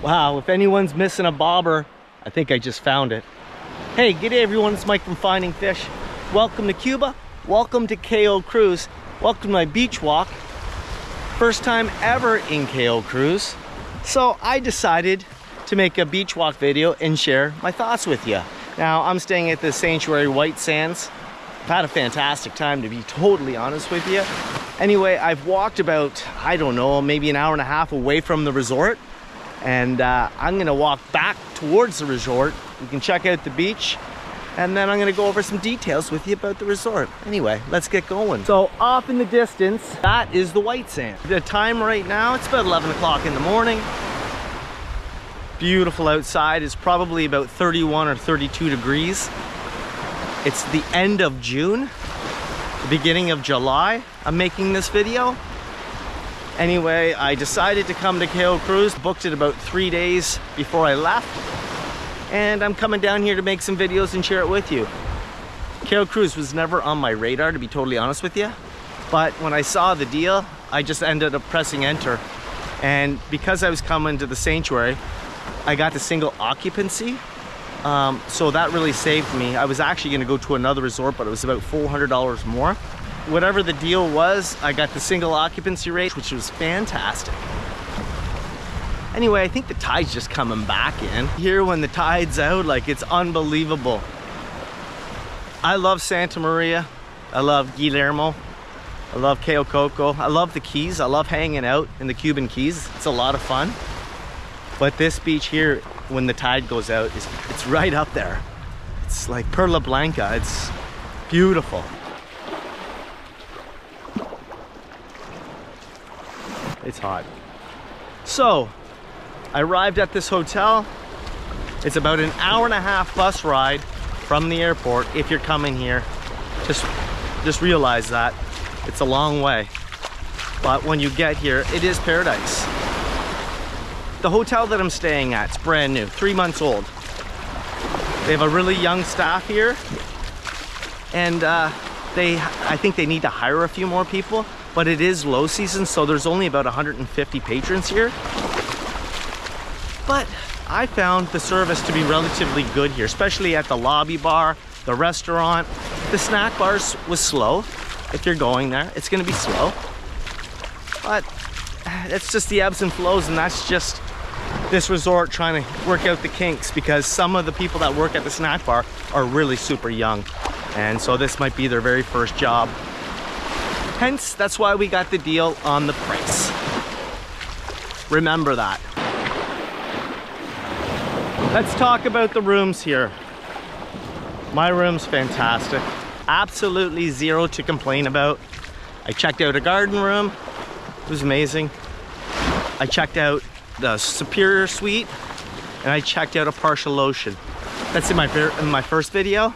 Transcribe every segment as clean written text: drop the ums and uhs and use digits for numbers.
Wow, if anyone's missing a bobber, I think I just found it. Hey, g'day everyone, it's Mike from Finding Fish. Welcome to Cuba, welcome to Cayo Cruz, welcome to my beach walk. First time ever in Cayo Cruz. So I decided to make a beach walk video and share my thoughts with you. Now, I'm staying at the Sanctuary White Sands. I've had a fantastic time, to be totally honest with you. Anyway, I've walked about, I don't know, maybe an hour and a half away from the resort. And I'm gonna walk back towards the resort. You can check out the beach. And then I'm gonna go over some details with you about the resort. Anyway, let's get going. So off in the distance, that is the White Sand. The time right now, it's about 11 o'clock in the morning. Beautiful outside. It's probably about 31 or 32 degrees. It's the end of June, the beginning of July. I'm making this video. Anyway, I decided to come to Cayo Cruz, booked it about 3 days before I left. And I'm coming down here to make some videos and share it with you. Cayo Cruz was never on my radar, to be totally honest with you. But when I saw the deal, I just ended up pressing enter. And because I was coming to the Sanctuary, I got the single occupancy. So that really saved me. I was actually gonna go to another resort, but it was about $400 more. Whatever the deal was, I got the single occupancy rate, which was fantastic. Anyway, I think the tide's just coming back in. Here when the tide's out, like, it's unbelievable. I love Santa Maria. I love Guillermo. I love Cayo Coco. I love the Keys. I love hanging out in the Cuban Keys. It's a lot of fun. But this beach here, when the tide goes out, it's right up there. It's like Perla Blanca. It's beautiful. It's hot. So, I arrived at this hotel. It's about an hour and a half bus ride from the airport if you're coming here. Just realize that. It's a long way. But when you get here, it is paradise. The hotel that I'm staying at, it's brand new, 3 months old. They have a really young staff here. And I think they need to hire a few more people. But it is low season, so there's only about 150 patrons here. But I found the service to be relatively good here, especially at the lobby bar, the restaurant. The snack bars was slow. If you're going there, it's gonna be slow. But it's just the ebbs and flows, and that's just this resort trying to work out the kinks, because some of the people that work at the snack bar are really super young. And so this might be their very first job. Hence, that's why we got the deal on the price. Remember that. Let's talk about the rooms here. My room's fantastic. Absolutely zero to complain about. I checked out a garden room. It was amazing. I checked out the Superior Suite, and I checked out a partial ocean. That's in my first video.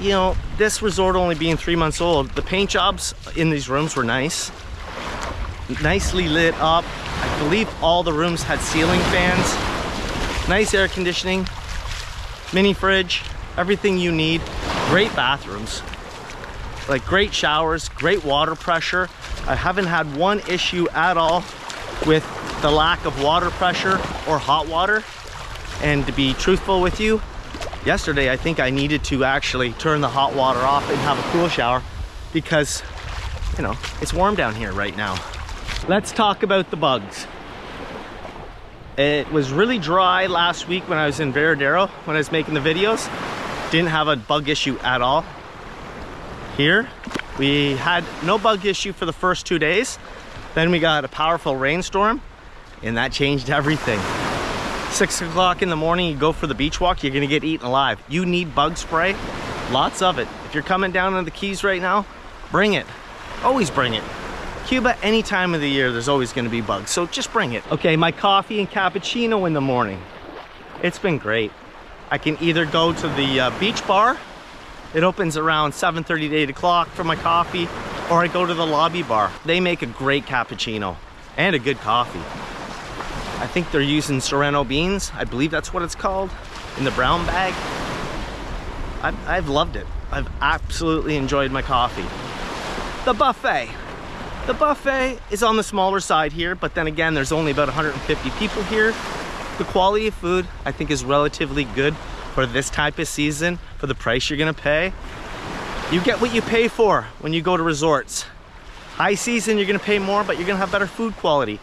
You know, this resort only being 3 months old, the paint jobs in these rooms were nice. Nicely lit up. I believe all the rooms had ceiling fans. Nice air conditioning, mini fridge, everything you need. Great bathrooms, like great showers, great water pressure. I haven't had one issue at all with the lack of water pressure or hot water. And to be truthful with you, yesterday, I think I needed to actually turn the hot water off and have a cool shower because, you know, it's warm down here right now. Let's talk about the bugs. It was really dry last week when I was in Veradero, when I was making the videos. Didn't have a bug issue at all. Here, we had no bug issue for the first 2 days. Then we got a powerful rainstorm, and that changed everything. 6 o'clock in the morning, you go for the beach walk, you're gonna get eaten alive. You need bug spray, lots of it. If you're coming down on the Keys right now, bring it. Always bring it. Cuba, any time of the year, there's always gonna be bugs, so just bring it. Okay, my coffee and cappuccino in the morning. It's been great. I can either go to the beach bar. It opens around 7:30 to 8 o'clock for my coffee, or I go to the lobby bar. They make a great cappuccino and a good coffee. I think they're using Sereno beans. I believe that's what it's called, in the brown bag. I've loved it. I've absolutely enjoyed my coffee. The buffet. The buffet is on the smaller side here, but then again, there's only about 150 people here. The quality of food, I think, is relatively good for this type of season, for the price you're gonna pay. You get what you pay for when you go to resorts. High season, you're gonna pay more, but you're gonna have better food quality.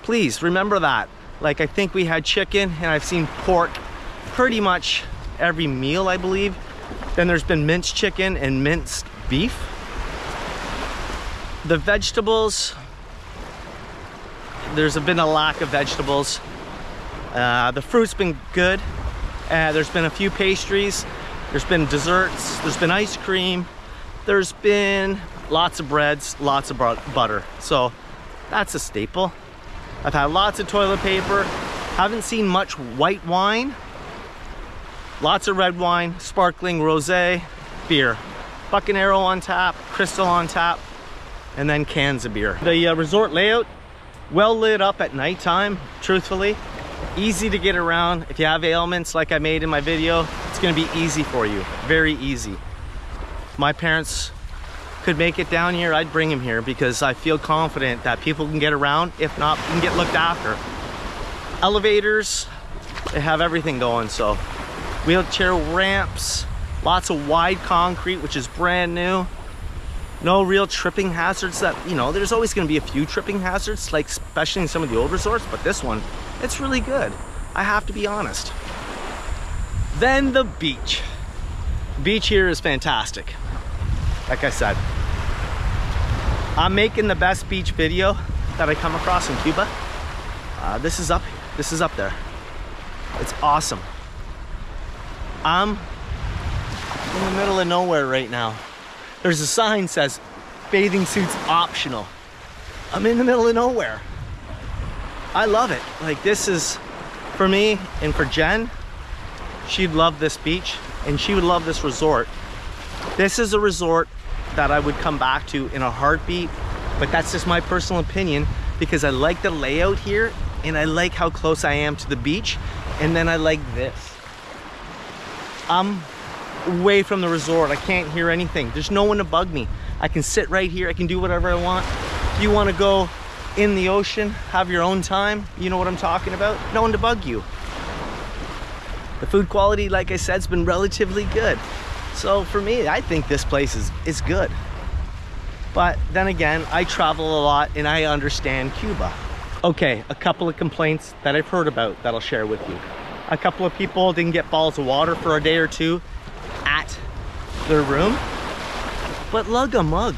Please remember that. Like, I think we had chicken and I've seen pork pretty much every meal, I believe. Then there's been minced chicken and minced beef. The vegetables, there's been a lack of vegetables. The fruit's been good. There's been a few pastries. There's been desserts. There's been ice cream. There's been lots of breads, lots of butter. So that's a staple. I've had lots of toilet paper. Haven't seen much white wine. Lots of red wine, sparkling, rosé, beer. Buccanero on tap, Crystal on tap, and then cans of beer. The resort layout, well lit up at nighttime, truthfully. Easy to get around. If you have ailments like I made in my video, it's gonna be easy for you, very easy. My parents could make it down here, I'd bring them here because I feel confident that people can get around. If not, can get looked after. Elevators, they have everything going, so. Wheelchair ramps, lots of wide concrete, which is brand new. No real tripping hazards that, you know, there's always gonna be a few tripping hazards, like especially in some of the old resorts, but this one, it's really good. I have to be honest. Then the beach. The beach here is fantastic. Like I said, I'm making the best beach video that I come across in Cuba. This is up there. It's awesome. I'm in the middle of nowhere right now. There's a sign that says bathing suits optional. I'm in the middle of nowhere. I love it. Like, this is, for me and for Jen, she'd love this beach and she would love this resort. This is a resort that I would come back to in a heartbeat, but that's just my personal opinion because I like the layout here and I like how close I am to the beach, and then I like this. I'm away from the resort. I can't hear anything. There's no one to bug me. I can sit right here. I can do whatever I want. If you want to go in the ocean, have your own time, you know what I'm talking about. No one to bug you. The food quality, like I said, has been relatively good. So for me, I think this place is good. But then again, I travel a lot and I understand Cuba. Okay, a couple of complaints that I've heard about that I'll share with you. A couple of people didn't get bottles of water for a day or two at their room, but lug a mug.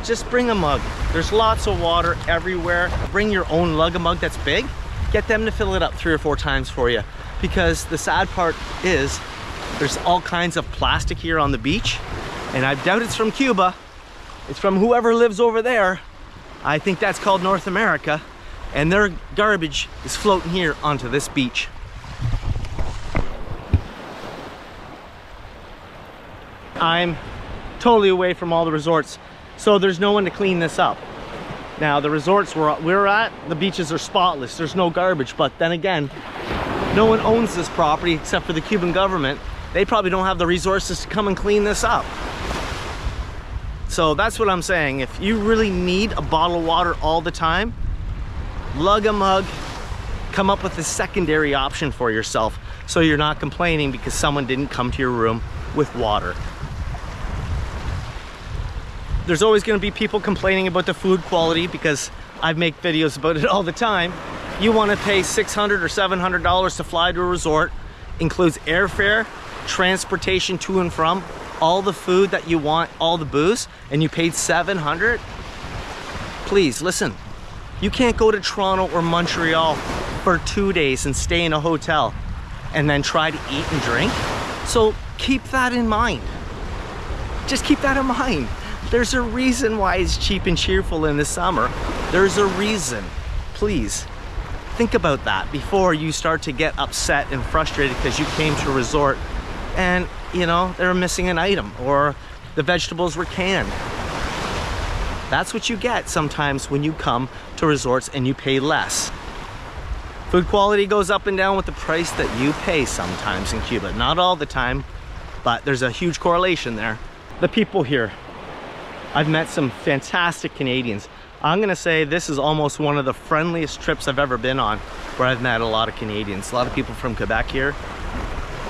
Just bring a mug. There's lots of water everywhere. Bring your own lug a mug that's big. Get them to fill it up 3 or 4 times for you. Because the sad part is there's all kinds of plastic here on the beach, and I doubt it's from Cuba. It's from whoever lives over there. I think that's called North America, and their garbage is floating here onto this beach. I'm totally away from all the resorts, so there's no one to clean this up. Now, the resorts we're at, the beaches are spotless. There's no garbage, but then again, no one owns this property except for the Cuban government. They probably don't have the resources to come and clean this up. So that's what I'm saying. If you really need a bottle of water all the time, lug a mug, come up with a secondary option for yourself so you're not complaining because someone didn't come to your room with water. There's always going to be people complaining about the food quality because I make videos about it all the time. You want to pay $600 or $700 to fly to a resort, includes airfare, transportation to and from, all the food that you want, all the booze, and you paid $700? Please, listen. You can't go to Toronto or Montreal for 2 days and stay in a hotel and then try to eat and drink. So keep that in mind. Just keep that in mind. There's a reason why it's cheap and cheerful in the summer. There's a reason. Please, think about that before you start to get upset and frustrated because you came to a resort and, you know, they're missing an item or the vegetables were canned. That's what you get sometimes when you come to resorts and you pay less. Food quality goes up and down with the price that you pay sometimes in Cuba. Not all the time, but there's a huge correlation there. The people here. I've met some fantastic Canadians. I'm gonna say this is almost one of the friendliest trips I've ever been on, where I've met a lot of Canadians. A lot of people from Quebec here.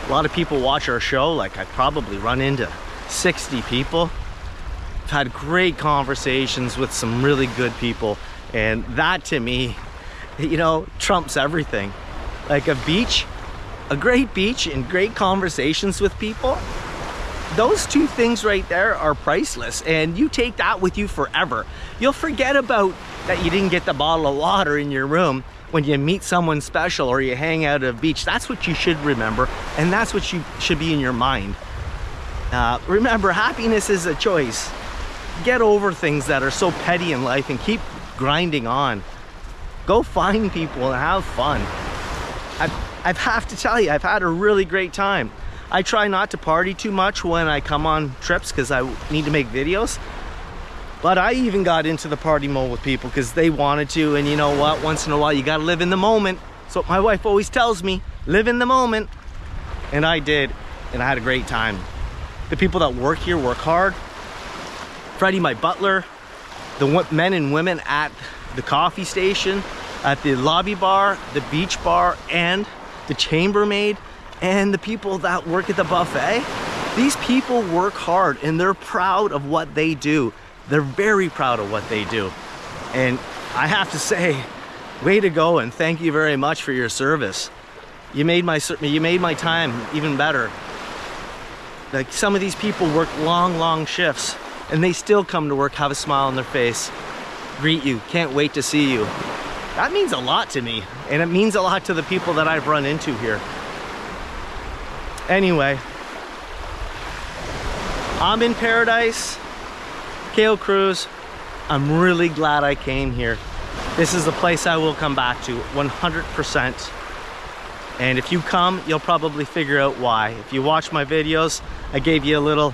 A lot of people watch our show. Like, I probably run into 60 people. I've had great conversations with some really good people, and that to me, you know, trumps everything. Like a great beach and great conversations with people, those two things right there are priceless, and you take that with you forever. You'll forget about that you didn't get the bottle of water in your room when you meet someone special or you hang out at a beach. That's what you should remember, and that's what you should be in your mind. Remember, happiness is a choice. Get over things that are so petty in life and keep grinding on. Go find people and have fun. I have to tell you, I've had a really great time. I try not to party too much when I come on trips because I need to make videos. But I even got into the party mode with people because they wanted to, and you know what? Once in a while, you gotta live in the moment. So my wife always tells me, live in the moment. And I did, and I had a great time. The people that work here work hard. Freddie, my butler, the men and women at the coffee station, at the lobby bar, the beach bar, and the chambermaid, and the people that work at the buffet. These people work hard and they're proud of what they do. They're very proud of what they do. And I have to say, way to go, and thank you very much for your service. You made my time even better. Like, some of these people work long shifts and they still come to work, have a smile on their face, greet you, can't wait to see you. That means a lot to me, and it means a lot to the people that I've run into here. Anyway, I'm in paradise, Cayo Cruz. I'm really glad I came here. This is a place I will come back to 100%. And if you come, you'll probably figure out why. If you watch my videos, I gave you a little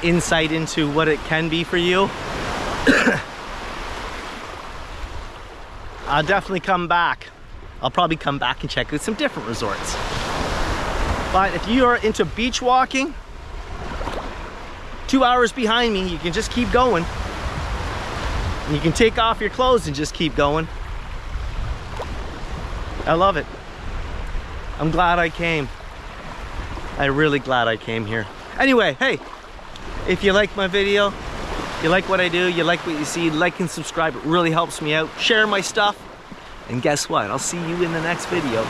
insight into what it can be for you. I'll definitely come back. I'll probably come back and check out some different resorts. But if you are into beach walking, 2 hours behind me, you can just keep going. And you can take off your clothes and just keep going. I love it. I'm glad I came. I'm really glad I came here. Anyway, hey, if you like my video, you like what I do, you like what you see, like and subscribe. It really helps me out. Share my stuff. And guess what? I'll see you in the next video.